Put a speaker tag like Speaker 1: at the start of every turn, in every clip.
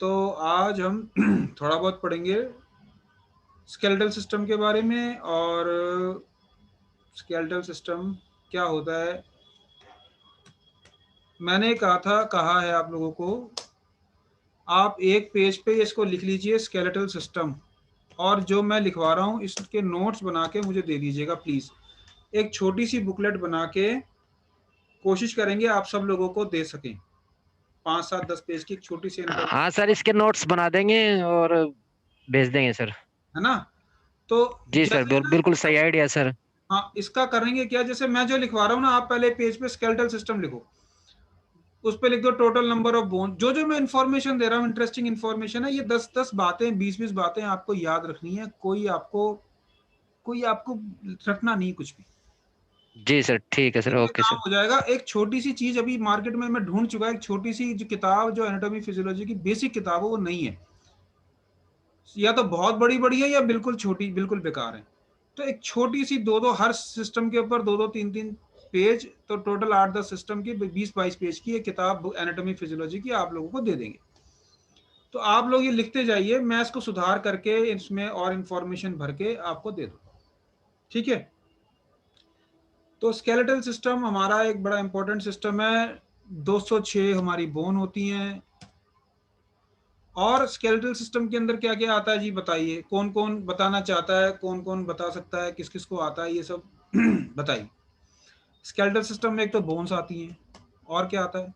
Speaker 1: तो आज हम थोड़ा बहुत पढ़ेंगे स्केलेटल सिस्टम के बारे में, और स्केलेटल सिस्टम क्या होता है। मैंने कहा है आप लोगों को, आप एक पेज पे इसको लिख लीजिए स्केलेटल सिस्टम, और जो मैं लिखवा रहा हूँ इसके नोट्स बना के मुझे दे दीजिएगा प्लीज। एक छोटी सी बुकलेट बना के कोशिश करेंगे आप सब लोगों को दे सकें, 5 7 10 पेज की एक छोटी सी एनाटॉमी,
Speaker 2: हाँ सर, इसके नोट्स बना देंगे और भेज देंगे सर।
Speaker 1: है ना। तो
Speaker 2: जी सर,
Speaker 1: जैसे ना,
Speaker 2: बिल्कुल सही आइडिया सर।
Speaker 1: हाँ इसका करेंगे क्या, जैसे मैं जो लिखवा रहा हूँ ना, आप पहले पेज पे स्केलेटल सिस्टम लिखो, उस पे लिख दो टोटल नंबर ऑफ बोन। जो जो मैं इंफॉर्मेशन दे रहा हूँ इंटरेस्टिंग इंफॉर्मेशन है, ये 10 10 बातें 20 20 बातें आपको याद रखनी है। कोई आपको रखना नहीं कुछ भी।
Speaker 2: जी सर, ठीक है सर,
Speaker 1: इसमें
Speaker 2: ओके
Speaker 1: काम
Speaker 2: सर।
Speaker 1: हो जाएगा। एक छोटी सी चीज अभी मार्केट में मैं ढूंढ चुका, एक छोटी सी जो किताब, जो एनाटॉमी फिजियोलॉजी की बेसिक किताब है, वो नहीं है, या तो बहुत बड़ी बड़ी है या बिल्कुल छोटी, बिल्कुल बेकार है। तो एक छोटी सी दो दो हर सिस्टम के ऊपर 2 2 3 3 पेज, तो टोटल 8 10 सिस्टम की 20 22 पेज की एक किताब एनाटॉमी फिजियोलॉजी की आप लोगों को दे देंगे। तो आप लोग ये लिखते जाइए, मैं इसको सुधार करके इसमें और इंफॉर्मेशन भर के आपको दे दूँ, ठीक है। तो स्केलेटल सिस्टम हमारा एक बड़ा इंपॉर्टेंट सिस्टम है। 206 हमारी बोन होती हैं। और स्केलेटल सिस्टम के अंदर क्या क्या आता है जी, बताइए। कौन कौन बताना चाहता है, कौन कौन बता सकता है, किस किस को आता है ये सब बताइए। स्केलेटल सिस्टम में एक तो बोन्स आती हैं, और क्या आता है,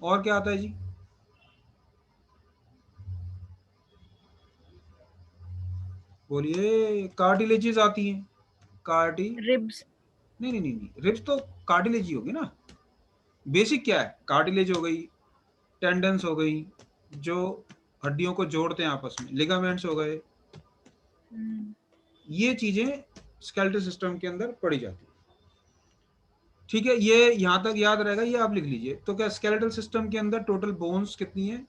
Speaker 1: और क्या आता है जी, बोलिए। कार्टिलेजेस आती हैं, कार्टी
Speaker 3: रिब्स।
Speaker 1: नहीं नहीं नहीं नहीं, रिब्स तो कार्टिलेज ही होगी ना। बेसिक क्या है, कार्टिलेज हो गई, टेंडन्स हो गई, जो हड्डियों को जोड़ते हैं आपस में, लिगामेंट्स हो गए, ये चीजें स्केलेटल सिस्टम के अंदर पड़ी जाती है, ठीक है। ये यहां तक याद रहेगा, ये आप लिख लीजिए। तो क्या स्केलेटल सिस्टम के अंदर टोटल बोन्स कितनी है,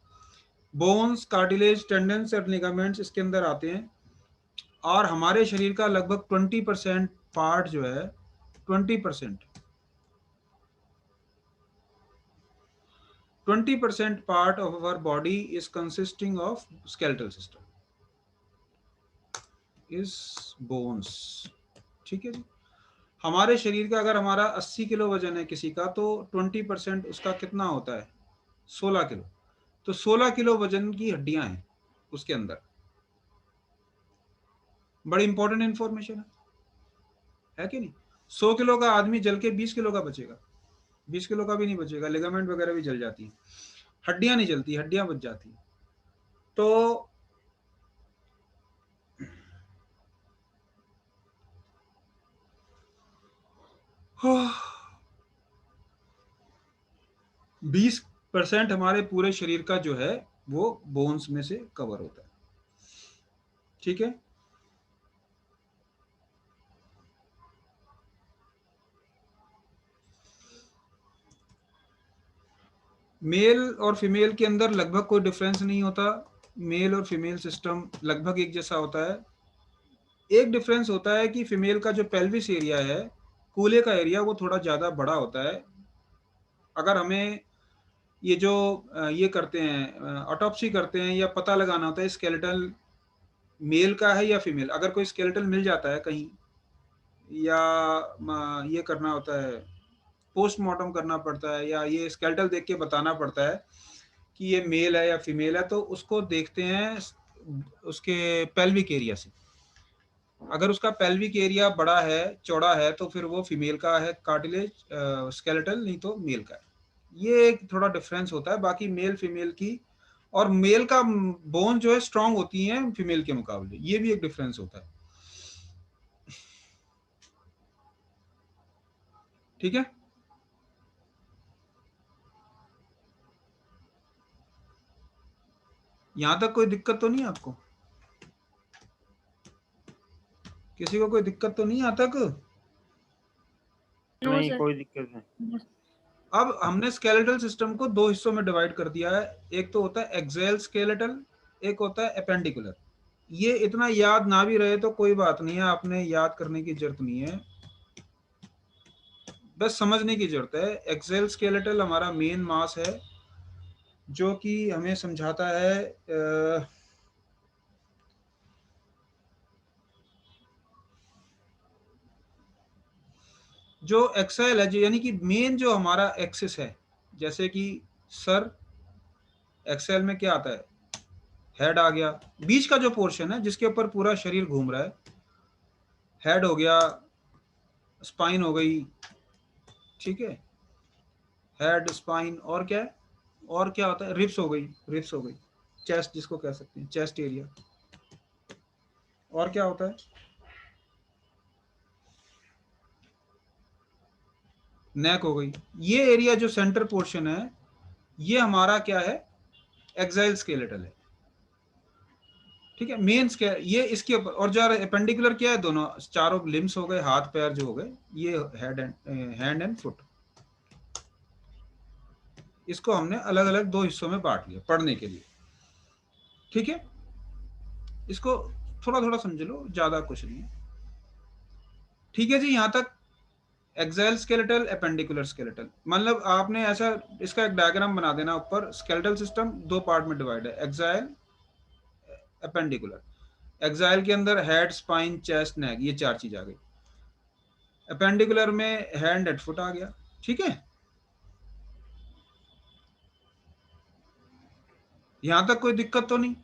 Speaker 1: बोन्स, कार्टिलेज, टेंडन्स और लिगामेंट्स इसके अंदर आते हैं। और हमारे शरीर का लगभग 20% पार्ट जो है, 20% part of our body is consisting of skeletal system is bones, ठीक है जी। हमारे शरीर का अगर हमारा 80 किलो वजन है किसी का, तो 20% उसका कितना होता है, 16 किलो। तो 16 किलो वजन की हड्डियां हैं उसके अंदर। बड़ी इंपॉर्टेंट इंफॉर्मेशन है कि नहीं। 100 किलो का आदमी जल के 20 किलो का बचेगा, 20 किलो का भी नहीं बचेगा, लिगामेंट वगैरह भी जल जाती है, हड्डियां नहीं जलती, हड्डियां बच जाती हैं। तो 20% हमारे पूरे शरीर का जो है वो बोन्स में से कवर होता है, ठीक है। मेल और फीमेल के अंदर लगभग कोई डिफरेंस नहीं होता। मेल और फीमेल सिस्टम लगभग एक जैसा होता है। एक डिफरेंस होता है कि फीमेल का जो पेल्विस एरिया है, कूल्हे का एरिया, वो थोड़ा ज़्यादा बड़ा होता है। अगर हमें ये जो ये करते हैं, ऑटोप्सी करते हैं, या पता लगाना होता है स्केलेटल मेल का है या फीमेल, अगर कोई स्केलेटल मिल जाता है कहीं, या ये करना होता है, पोस्टमार्टम करना पड़ता है, या ये स्केलेटल देख के बताना पड़ता है कि ये मेल है या फीमेल है, तो उसको देखते हैं उसके पेल्विक एरिया से। अगर उसका पेल्विक एरिया बड़ा है, चौड़ा है, तो फिर वो फीमेल का है कार्टिलेज, स्केलेटल, नहीं तो मेल का है। ये एक थोड़ा डिफरेंस होता है, बाकी मेल फीमेल की, और मेल का बोन जो है स्ट्रांग होती है फीमेल के मुकाबले, ये भी एक डिफरेंस होता है, ठीक है। यहां तक कोई दिक्कत तो नहीं आपको, किसी को कोई दिक्कत तो नहीं आता तक।
Speaker 3: नो
Speaker 2: नहीं,
Speaker 3: सर।
Speaker 2: कोई दिक्कत नहीं।
Speaker 1: अब हमने स्केलेटल सिस्टम को दो हिस्सों में डिवाइड कर दिया है। एक तो होता है एक्सेल स्केलेटल, एक होता है एपेंडिकुलर। ये इतना याद ना भी रहे तो कोई बात नहीं है, आपने याद करने की जरूरत नहीं है। बस समझने की जरूरत है। एक्सेल स्केलेटल हमारा मेन मास है जो कि हमें समझाता है जो एक्सेल है, जो यानी कि मेन जो हमारा एक्सिस है, जैसे कि सर एक्सेल में क्या आता है, हेड आ गया, बीच का जो पोर्शन है जिसके ऊपर पूरा शरीर घूम रहा है, हेड हो गया, स्पाइन हो गई, ठीक है, हेड स्पाइन, और क्या है, और क्या होता है, रिब्स हो गई, रिब्स हो गई, चेस्ट जिसको कह सकते हैं, चेस्ट एरिया, और क्या होता है, नेक हो गई। ये एरिया जो सेंटर पोर्शन है ये हमारा क्या है, एक्साइल स्केलेटल है, ठीक है, मेन स्केल ये इसके ऊपर। और जो एपेंडिकुलर क्या है, दोनों चारों लिम्स हो गए, हाथ पैर जो हो गए, ये हैंड एंड फुट। इसको हमने अलग अलग दो हिस्सों में बांट लिया पढ़ने के लिए, ठीक है। इसको थोड़ा थोड़ा समझ लो, ज्यादा कुछ नहीं, ठीक है जी। यहां तक एक्साइल स्केलेटल, एपेंडिकुलर स्केलेटल, मतलब आपने ऐसा इसका एक डायग्राम बना देना ऊपर। स्केलेटल सिस्टम दो पार्ट में डिवाइड है, एक्साइल, एपेंडिकुलर। एक्साइल के अंदर हेड, स्पाइन, चेस्ट, नेक, ये चार चीज आ गई। एपेंडिकुलर में हैंड एंड फुट आ गया, ठीक है। यहां तक कोई दिक्कत तो नहीं,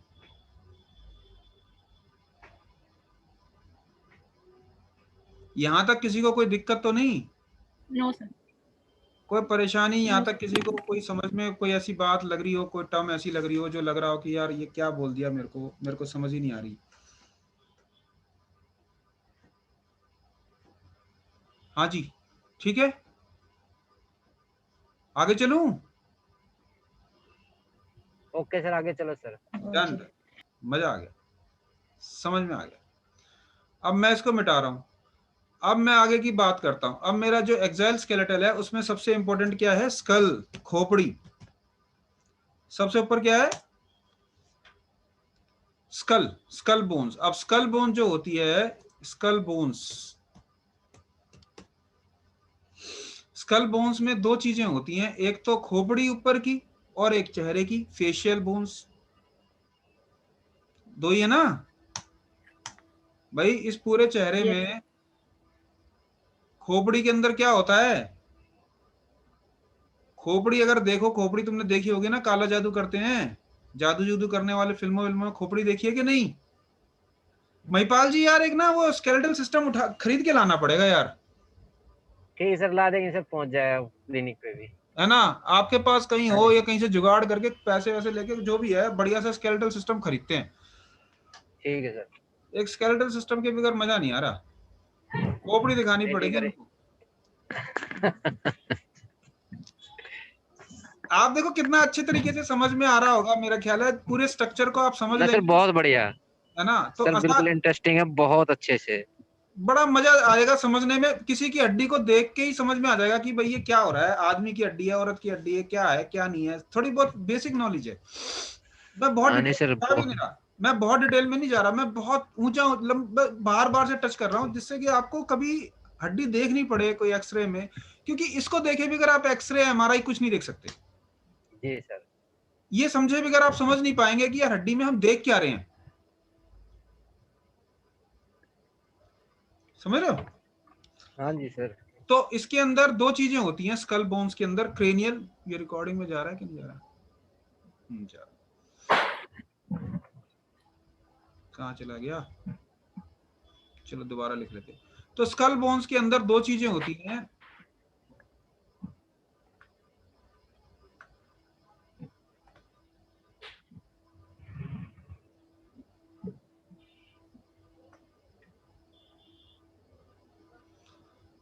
Speaker 1: यहां तक किसी को कोई दिक्कत तो नहीं,
Speaker 3: नो सर।
Speaker 1: कोई परेशानी, यहाँ
Speaker 3: नो
Speaker 1: तक किसी को कोई समझ में कोई ऐसी बात लग रही हो, कोई टर्म ऐसी लग रही हो जो लग रहा हो कि यार ये क्या बोल दिया, मेरे को समझ ही नहीं आ रही। हाँ जी, ठीक है, आगे चलूं?
Speaker 2: ओके सर, आगे चलो सर।
Speaker 1: डन, मजा आ गया, समझ में आ गया। अब मैं इसको मिटा रहा हूं, अब मैं आगे की बात करता हूं। अब मेरा जो एक्साइल स्केलेटल है उसमें सबसे इंपॉर्टेंट क्या है, स्कल, खोपड़ी। सबसे ऊपर क्या है, स्कल, स्कल बोन्स। अब स्कल बोन जो होती है, स्कल बोन्स, स्कल बोन्स में दो चीजें होती हैं, एक तो खोपड़ी ऊपर की और एक चेहरे की, फेशियल बोन्स, दो ही है ना भाई। इस पूरे चेहरे
Speaker 3: यस।
Speaker 1: में खोपड़ी के अंदर क्या होता है, खोपड़ी अगर देखो, खोपड़ी तुमने देखी होगी ना, काला जादू करते हैं, जादू जूदू करने वाले फिल्मों में खोपड़ी देखी है कि नहीं? महिपाल जी यार एक ना वो स्केलेटल सिस्टम उठा खरीद के लाना पड़ेगा यार,
Speaker 2: ठीक है सर, ला देंगे सर, पहुंच जाएगा क्लिनिक पे भी।
Speaker 1: है ना, आपके पास कहीं
Speaker 2: हाँ
Speaker 1: हो
Speaker 2: जी
Speaker 1: या कहीं से जुगाड़ करके पैसे वैसे लेके जो भी है बढ़िया सा स्केलेटल सिस्टम खरीदते हैं।
Speaker 2: ठीक है सर।
Speaker 1: एक स्केलेटल सिस्टम के बगैर मजा नहीं आ रहा, खोपड़ी दिखानी
Speaker 2: रेडी
Speaker 1: पड़ेगी
Speaker 2: करें।
Speaker 1: उनको। आप देखो कितना अच्छे तरीके से समझ में आ रहा होगा, मेरा ख्याल है पूरे स्ट्रक्चर को आप समझ
Speaker 2: ना सर,
Speaker 1: लेंगे,
Speaker 2: बहुत बढ़िया।
Speaker 1: है ना, तो
Speaker 2: सर बिल्कुल इंटरेस्टिंग है, बहुत अच्छे से।
Speaker 1: बड़ा मजा आएगा समझने में। किसी की हड्डी को देख के ही समझ में आ जाएगा कि भाई ये क्या हो रहा है, आदमी की हड्डी है, औरत की हड्डी है, क्या है क्या नहीं है, थोड़ी बहुत बेसिक नॉलेज है। मैं बहुत
Speaker 2: हाँ नहीं
Speaker 1: डिटेल
Speaker 2: सर,
Speaker 1: जा भी नहीं रहा, मैं बहुत डिटेल में नहीं जा रहा, मैं बहुत ऊंचा बार बार से टच कर रहा हूँ, जिससे कि आपको कभी हड्डी देखनी पड़े कोई एक्सरे में, क्योंकि इसको देखे भी अगर आप एक्सरे एमआरआई कुछ नहीं देख सकते,
Speaker 2: जी सर।
Speaker 1: ये समझे भी अगर आप समझ नहीं पाएंगे कि यार हड्डी में हम देख क्या रहे हैं, समझ रहे हो?
Speaker 2: हाँ जी सर।
Speaker 1: तो इसके अंदर दो चीजें होती हैं स्कल बोन्स के अंदर, क्रेनियल, ये रिकॉर्डिंग में जा रहा है कि नहीं जा रहा? जा रहा। कहाँ चला गया, चलो दोबारा लिख लेते। तो स्कल बोन्स के अंदर दो चीजें होती हैं,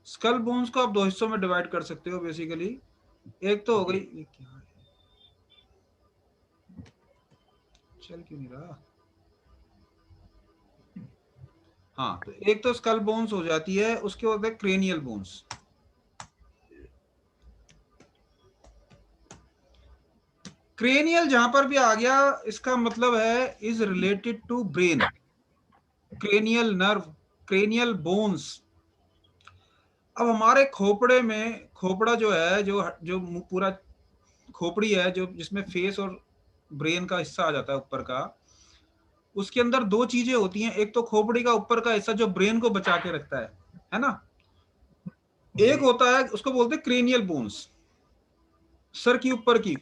Speaker 1: स्कल बोन्स को आप दो हिस्सों में डिवाइड कर सकते हो बेसिकली। एक तो हो गई, ये क्या है, चल क्यों नहीं रहा, हाँ, तो एक तो स्कल बोन्स हो जाती है, उसके बाद है क्रेनियल बोन्स। क्रेनियल जहां पर भी आ गया, इसका मतलब है is related to brain, cranial nerve, cranial bones, अब हमारे खोपड़े में, खोपड़ा जो है, जो जो पूरा खोपड़ी है, जो जिसमें फेस और ब्रेन का हिस्सा आ जाता है ऊपर का, उसके अंदर दो चीजें होती हैं। एक तो खोपड़ी का ऊपर का हिस्सा जो ब्रेन को बचा के रखता है ना। एक होता है, उसको बोलते हैं क्रेनियल बोन्स, सर की ऊपर की,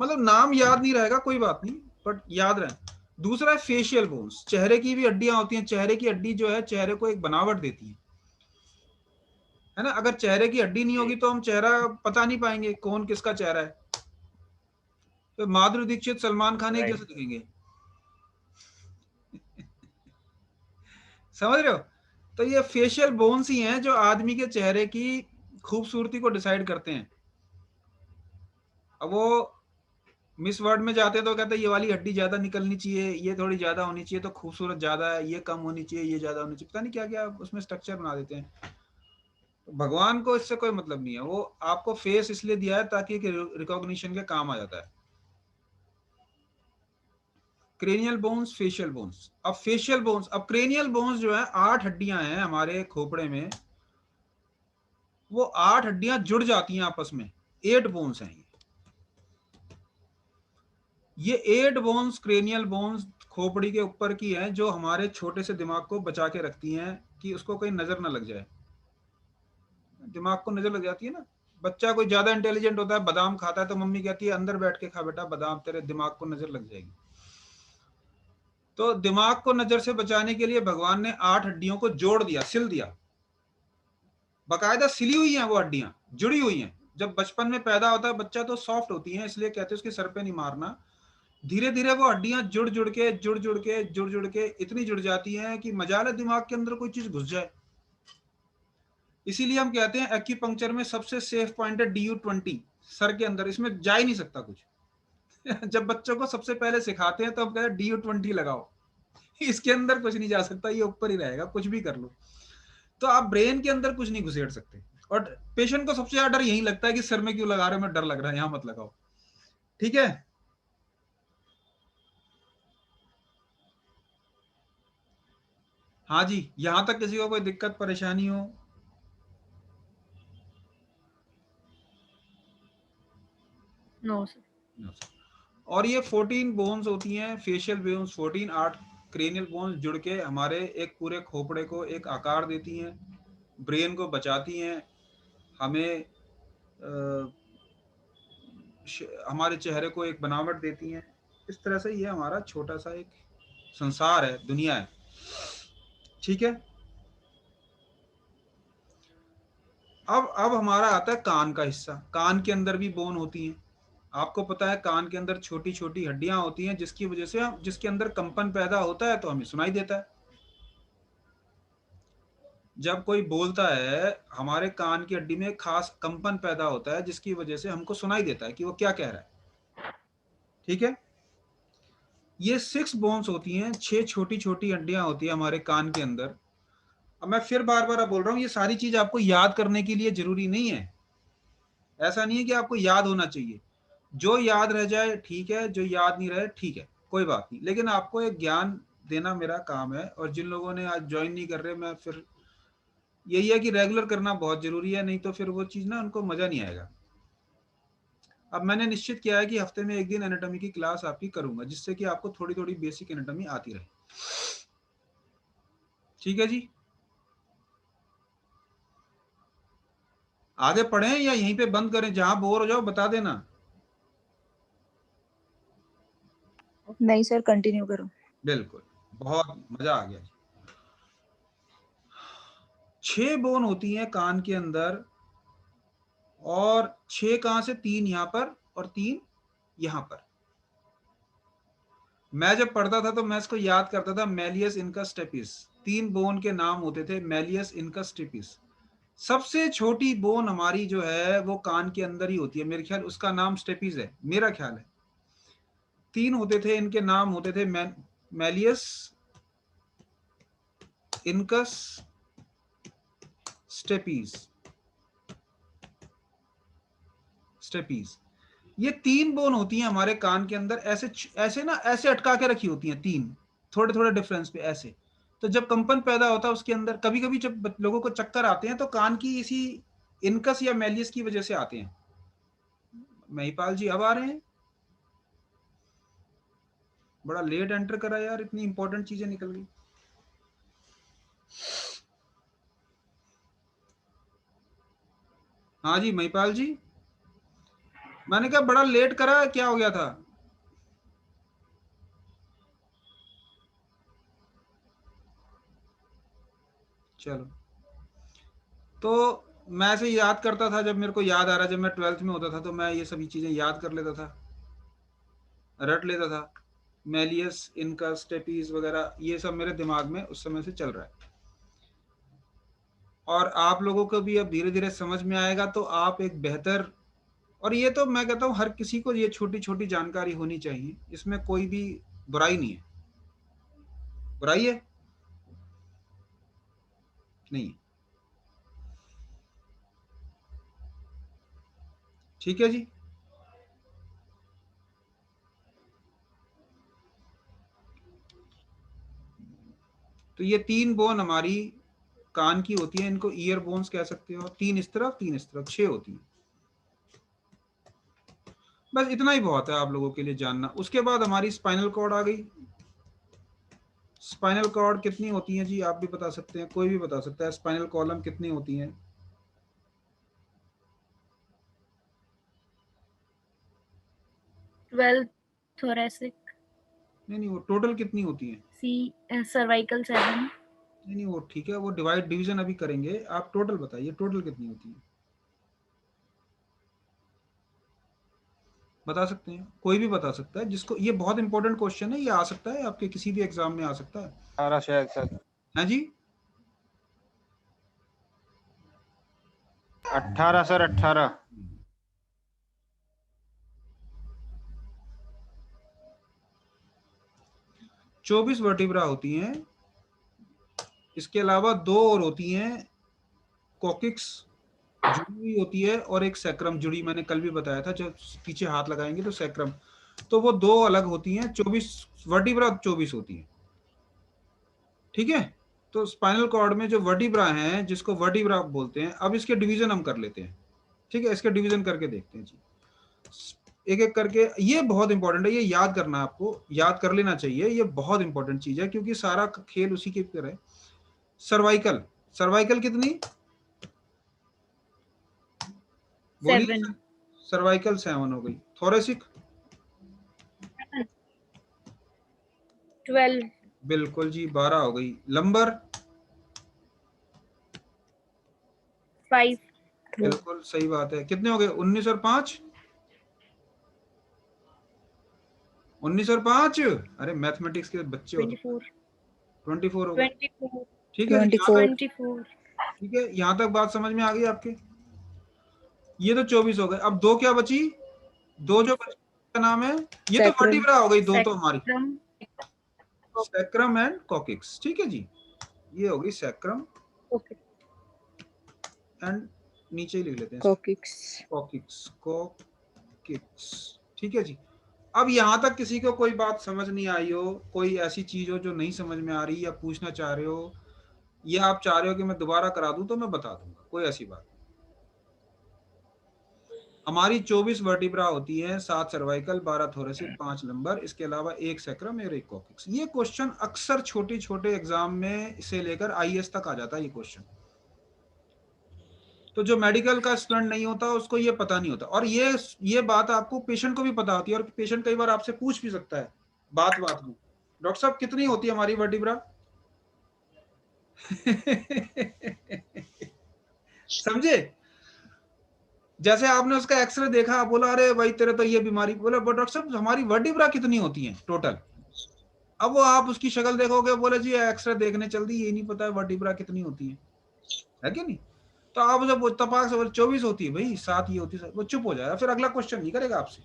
Speaker 1: मतलब नाम याद नहीं रहेगा कोई बात नहीं, बट याद रहे। दूसरा है फेशियल बोन्स, चेहरे की भी हड्डियां होती हैं। चेहरे की हड्डी जो है चेहरे को एक बनावट देती है ना। अगर चेहरे की हड्डी नहीं होगी तो हम चेहरा पता नहीं पाएंगे कौन किसका चेहरा है। तो माधुरी दीक्षित, सलमान खान एक
Speaker 2: राइट।
Speaker 1: जैसे दिखेंगे, समझ रहे हो। तो ये फेशियल बोन्स ही हैं जो आदमी के चेहरे की खूबसूरती को डिसाइड करते हैं। अब वो मिस वर्ल्ड में जाते हैं तो कहते हैं ये वाली हड्डी ज्यादा निकलनी चाहिए, ये थोड़ी ज्यादा होनी चाहिए तो खूबसूरत ज्यादा है, ये कम होनी चाहिए, ये ज्यादा होनी चाहिए, पता नहीं क्या क्या उसमें स्ट्रक्चर बना देते हैं। भगवान को इससे कोई मतलब नहीं है, वो आपको फेस इसलिए दिया है ताकि रिकॉग्निशन के काम आ जाता है। Cranial bones, facial bones. अब फेशियल बोन्स, अब क्रेनियल बोन्स जो है, 8 हड्डियां हैं हमारे खोपड़े में, वो 8 हड्डियां जुड़ जाती हैं आपस में, 8 बोन्स हैं ये 8 बोन्स, क्रेनियल बोन्स खोपड़ी के ऊपर की हैं, जो हमारे छोटे से दिमाग को बचा के रखती हैं कि उसको कहीं नजर ना लग जाए। दिमाग को नजर लग जाती है ना, बच्चा कोई ज्यादा इंटेलिजेंट होता है, बादाम खाता है तो मम्मी कहती है अंदर बैठ के खा बेटा बादाम, तेरे दिमाग को नजर लग जाएगी। तो दिमाग को नजर से बचाने के लिए भगवान ने 8 हड्डियों को जोड़ दिया, सिल दिया, बाकायदा सिली हुई हैं वो हड्डियां, जुड़ी हुई हैं। जब बचपन में पैदा होता है बच्चा तो सॉफ्ट होती है, इसलिए कहते हैं उसके सर पे नहीं मारना। धीरे धीरे वो हड्डियां जुड़ जुड़ के इतनी जुड़ जाती हैं कि मजाल है दिमाग के अंदर कोई चीज घुस जाए। इसीलिए हम कहते हैं एक्यूपंक्चर में सबसे सेफ पॉइंट है DU20, सर के अंदर, इसमें जा ही नहीं सकता कुछ। जब बच्चों को सबसे पहले सिखाते हैं तो हम कहते हैं DU20 लगाओ, इसके अंदर कुछ नहीं जा सकता, ये ऊपर ही रहेगा, कुछ भी कर लो। तो आप ब्रेन के अंदर कुछ नहीं घुसेड़ सकते। और पेशेंट को सबसे ज्यादा डर यही लगता है कि सर में क्यों लगा रहे हो, मैं डर लग रहा है, यहां मत लगाओ। ठीक है। हाँ जी, यहां तक किसी को कोई दिक्कत परेशानी हो?
Speaker 3: No sir.
Speaker 1: No, sir. और ये 14 बोन्स होती हैं, फेशियल बोन्स 14, 8 क्रेनियल बोन्स जुड़ के हमारे एक पूरे खोपड़े को एक आकार देती हैं, ब्रेन को बचाती हैं, हमें हमारे चेहरे को एक बनावट देती हैं। इस तरह से ये हमारा छोटा सा एक संसार है, दुनिया है। ठीक है। अब हमारा आता है कान का हिस्सा। कान के अंदर भी बोन होती हैं। आपको पता है कान के अंदर छोटी छोटी हड्डियां होती हैं, जिसकी वजह से जिसके अंदर कंपन पैदा होता है तो हमें सुनाई देता है। जब कोई बोलता है हमारे कान की हड्डी में खास कंपन पैदा होता है, जिसकी वजह से हमको सुनाई देता है कि वो क्या कह रहा है। ठीक है। ये 6 बोन्स होती हैं, 6 छोटी छोटी हड्डियां होती है हमारे कान के अंदर। अब मैं फिर बार बार बोल रहा हूँ, ये सारी चीज आपको याद करने के लिए जरूरी नहीं है। ऐसा नहीं है कि आपको याद होना चाहिए, जो याद रह जाए ठीक है, जो याद नहीं रहे ठीक है, कोई बात नहीं। लेकिन आपको एक ज्ञान देना मेरा काम है। और जिन लोगों ने आज ज्वाइन नहीं कर रहे, मैं फिर यही है कि रेगुलर करना बहुत जरूरी है, नहीं तो फिर वो चीज ना उनको मजा नहीं आएगा। अब मैंने निश्चित किया है कि हफ्ते में एक दिन एनाटॉमी की क्लास आपकी करूंगा, जिससे कि आपको थोड़ी थोड़ी बेसिक एनाटॉमी आती रहे। ठीक है जी। आगे पढ़ें या यहीं पे बंद करें? जहां बोर हो जाओ बता देना।
Speaker 4: नहीं सर, कंटिन्यू करो।
Speaker 1: बिल्कुल, बहुत मजा आ गया। 6 बोन होती हैं कान के अंदर, और 6 कहां से? 3 यहां पर और 3 यहां पर। मैं जब पढ़ता था तो मैं इसको याद करता था, मैलियस इनकस स्टेपिस। 3 बोन के नाम होते थे, मैलियस इनकस स्टेपिस। सबसे छोटी बोन हमारी जो है वो कान के अंदर ही होती है, मेरे ख्याल उसका नाम स्टेपिस है, मेरा ख्याल है। 3 होते थे, इनके नाम होते थे मैलियस इनकस स्टेपिस। स्टेपिस, ये 3 बोन होती हैं हमारे कान के अंदर, ऐसे ऐसे ना, ऐसे अटका के रखी होती हैं, 3 थोड़े थोड़े डिफरेंस पे ऐसे। तो जब कंपन पैदा होता है उसके अंदर, कभी कभी जब लोगों को चक्कर आते हैं तो कान की इसी इनकस या मेलियस की वजह से आते हैं। महिपाल जी अब आ रहे हैं? बड़ा लेट एंटर करा यार, इतनी इंपॉर्टेंट चीजें निकल गई। हाँ जी महिपाल जी, मैंने कहा बड़ा लेट करा, क्या हो गया था? चलो, तो मैं ऐसे याद करता था, जब मेरे को याद आ रहा, जब मैं 12th में होता था तो मैं ये सभी चीजें याद कर लेता था, रट लेता था। मेलियस, इनकस, स्टेपीज वगैरह ये सब मेरे दिमाग में उस समय से चल रहा है। और आप लोगों को भी अब धीरे धीरे समझ में आएगा, तो आप एक बेहतर, और ये तो मैं कहता हूँ हर किसी को ये छोटी छोटी जानकारी होनी चाहिए, इसमें कोई भी बुराई नहीं है। बुराई है? नहीं। ठीक है जी। तो ये 3 बोन हमारी कान की होती है, इनको ईयर बोन्स कह सकते हो। 3 इस तरफ 3 इस तरफ, 6 होती है। बस इतना ही बहुत है आप लोगों के लिए जानना। उसके बाद हमारी स्पाइनल कॉर्ड आ गई। स्पाइनल कॉर्ड कितनी होती है जी, आप भी बता सकते हैं, कोई भी बता सकता है। स्पाइनल कॉलम कितनी होती है?
Speaker 3: 12 thoracic,
Speaker 1: नहीं, वो टोटल कितनी होती है?
Speaker 3: cervical 7,
Speaker 1: नहीं, वो ठीक है, वो डिवाइड डिवीजन अभी करेंगे। आप टोटल बताइए, टोटल कितनी होती है? बता सकते हैं, कोई भी बता सकता है जिसको, ये बहुत इंपॉर्टेंट क्वेश्चन है, ये आ सकता है आपके किसी भी एग्जाम में आ सकता है।
Speaker 5: 18 शायद सर।
Speaker 1: हाँ जी,
Speaker 5: 18 सर, 18।
Speaker 1: 24 वर्टिब्रा होती हैं। इसके अलावा 2 और होती हैं, कॉकिक्स जुड़ी हुई होती है, और एक सैक्रम जुड़ी, मैंने कल भी बताया था, जब पीछे हाथ लगाएंगे तो सैक्रम। तो वो 2 अलग होती हैं। 24 वर्टिब्रा 24 होती है। ठीक है। तो स्पाइनल कॉर्ड में जो वर्टिब्रा हैं, जिसको वर्टिब्रा बोलते हैं, अब इसके डिवीजन हम कर लेते हैं। ठीक है, इसके डिवीजन करके देखते हैं जी, एक एक करके। ये बहुत इंपॉर्टेंट है, ये याद करना, आपको याद कर लेना चाहिए, ये बहुत इंपॉर्टेंट चीज है, क्योंकि सारा खेल उसी के ऊपर है। सर्वाइकल, सर्वाइकल कितनी?
Speaker 3: 7,
Speaker 1: सर्वाइकल 7 हो गई। थोरेसिक?
Speaker 3: 12,
Speaker 1: बिल्कुल जी, 12 हो गई। लंबर?
Speaker 3: 5,
Speaker 1: बिल्कुल सही बात है। कितने हो गए? 19 और 5? 19 और 5, अरे मैथमेटिक्स के बच्चे हो तुम।
Speaker 3: 24,
Speaker 1: 24 हो गए।
Speaker 3: 24,
Speaker 1: ठीक है,
Speaker 4: 24।
Speaker 1: ठीक है, यहाँ तक बात समझ में आ गई आपके? ये तो 24 हो गए। अब 2 क्या बची? 2 जो बची का नाम है, ये तो
Speaker 4: Sacrum.
Speaker 1: वर्टिब्रा हो गई 2 तो हमारी,
Speaker 3: sacrum,
Speaker 1: सैक्रम एंड कॉकिक्स। ठीक है जी, ये हो गई सैक्रम
Speaker 3: okay,
Speaker 1: एंड, नीचे ही लिख लेते हैं
Speaker 4: Coccyx.
Speaker 1: Coccyx, coccyx. ठीक है जी। अब यहाँ तक किसी को कोई बात समझ नहीं आई हो, कोई ऐसी चीज हो जो नहीं समझ में आ रही, या पूछना चाह रहे हो, या आप चाह रहे हो कि मैं दोबारा करा दूं, तो मैं बता दूंगा, कोई ऐसी बात नहीं। हमारी 24 वर्टिब्रा होती है, 7 सर्वाइकल, 12 थोरेसिक, 5 लंबर, इसके अलावा 1 सैक्रम और 1 कॉकिक्स। ये क्वेश्चन अक्सर छोटे छोटे एग्जाम में से लेकर आईएएस तक आ जाता है ये क्वेश्चन। तो जो मेडिकल का स्टूडेंट नहीं होता उसको ये पता नहीं होता, और ये बात आपको पेशेंट को भी पता होती है, और पेशेंट कई बार आपसे पूछ भी सकता है बात बात में, डॉक्टर साहब कितनी होती है हमारी वर्टिब्रा? समझे? जैसे आपने उसका एक्सरे देखा, बोला अरे भाई तेरे तो ये बीमारी, बोला डॉक्टर साहब हमारी वर्टिब्रा कितनी होती है टोटल? अब वो आप उसकी शक्ल देखोगे, बोले जी एक्सरे देखने चल दी, ये नहीं पता है वर्टिब्रा कितनी होती है कि नहीं? तो आप जब तपाक से 24 होती है भाई, 7 ये होती है, वो चुप हो जाएगा, फिर अगला क्वेश्चन नहीं करेगा आपसे।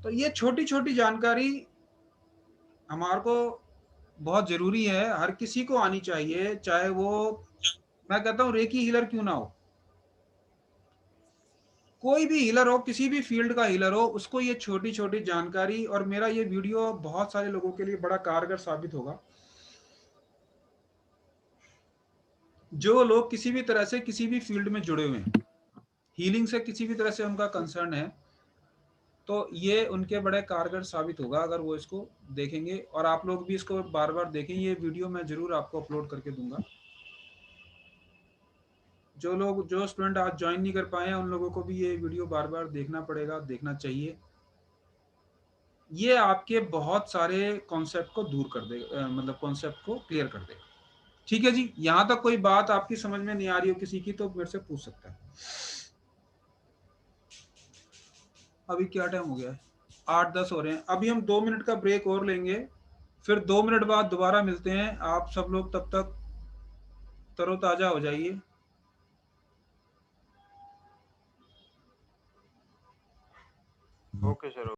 Speaker 1: तो ये छोटी छोटी जानकारी हमारे को बहुत जरूरी है, हर किसी को आनी चाहिए, चाहे वो, मैं कहता हूँ रेकी हीलर क्यों ना हो। कोई भी हीलर हो, किसी भी फील्ड का हीलर हो, उसको ये छोटी छोटी जानकारी और मेरा ये वीडियो बहुत सारे लोगों के लिए बड़ा कारगर साबित होगा। जो लोग किसी भी तरह से किसी भी फील्ड में जुड़े हुए हैं, हीलिंग से किसी भी तरह से उनका कंसर्न है, तो ये उनके बड़े कारगर साबित होगा अगर वो इसको देखेंगे। और आप लोग भी इसको बार बार देखें, ये वीडियो मैं जरूर आपको अपलोड करके दूंगा। जो स्टूडेंट आज ज्वाइन नहीं कर पाए हैं, उन लोगों को भी ये वीडियो बार बार देखना पड़ेगा, देखना चाहिए। ये आपके बहुत सारे कॉन्सेप्ट को दूर कर देगा, मतलब कॉन्सेप्ट को क्लियर कर देगा। ठीक है जी, यहां तक कोई बात आपकी समझ में नहीं आ रही हो किसी की, तो मेरे से पूछ सकता है। अभी क्या टाइम हो गया है? 8:10 हो रहे हैं। अभी हम 2 मिनट का ब्रेक और लेंगे, फिर 2 मिनट बाद दोबारा मिलते हैं। आप सब लोग तब तक तरोताजा हो जाइए।
Speaker 5: Okay sir.